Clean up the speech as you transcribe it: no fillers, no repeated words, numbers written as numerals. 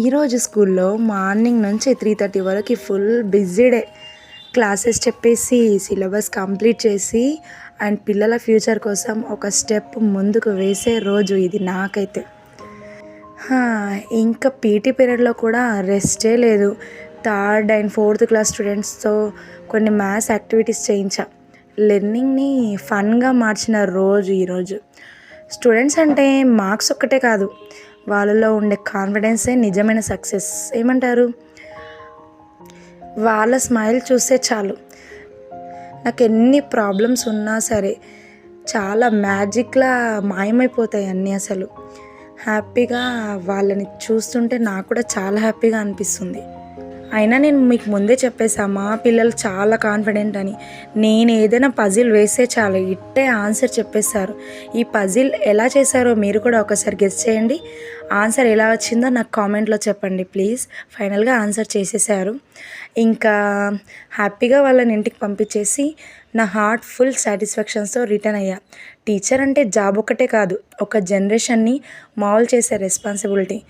ఈరోజు స్కూల్లో మార్నింగ్ నుంచి 3:30 వరకు ఫుల్ బిజీ డే. క్లాసెస్ చెప్పేసి, సిలబస్ కంప్లీట్ చేసి అండ్ పిల్లల ఫ్యూచర్ కోసం ఒక స్టెప్ ముందుకు వేసే రోజు ఇది నాకైతే. హా, ఇంకా పీటీ పీరియడ్లో కూడా రెస్టే లేదు. థర్డ్ అండ్ ఫోర్త్ క్లాస్ స్టూడెంట్స్తో కొన్ని మ్యాథ్స్ యాక్టివిటీస్ చేయించా. లెర్నింగ్ని ఫన్గా మార్చిన రోజు ఈరోజు. స్టూడెంట్స్ అంటే మార్క్స్ ఒక్కటే కాదు, వాళ్ళలో ఉండే కాన్ఫిడెన్సే నిజమైన సక్సెస్. ఏమంటారు? వాళ్ళ స్మైల్ చూస్తే చాలు, నాకు ఎన్ని ప్రాబ్లమ్స్ ఉన్నా సరే చాలా మ్యాజిక్లా మాయమైపోతాయి అన్నీ. అసలు హ్యాపీగా వాళ్ళని చూస్తుంటే నాకు కూడా చాలా హ్యాపీగా అనిపిస్తుంది. అయినా నేను మీకు ముందే చెప్పేసా, మా పిల్లలు చాలా కాన్ఫిడెంట్ అని. నేను ఏదైనా పజిల్ వేస్తే చాలు ఇట్టే ఆన్సర్ చెప్పేస్తారు. ఈ పజిల్ ఎలా చేశారో మీరు కూడా ఒకసారి గెస్ చేయండి. ఆన్సర్ ఎలా వచ్చిందో నాకు కామెంట్లో చెప్పండి ప్లీజ్. ఫైనల్గా ఆన్సర్ చేసేసారు. ఇంకా హ్యాపీగా వాళ్ళని ఇంటికి పంపించేసి నా హార్ట్ ఫుల్ సాటిస్ఫాక్షన్స్తో రిటర్న్ అయ్యా. టీచర్ అంటే జాబ్ ఒక్కటే కాదు, ఒక జనరేషన్ని మాల్ చేసే రెస్పాన్సిబిలిటీ.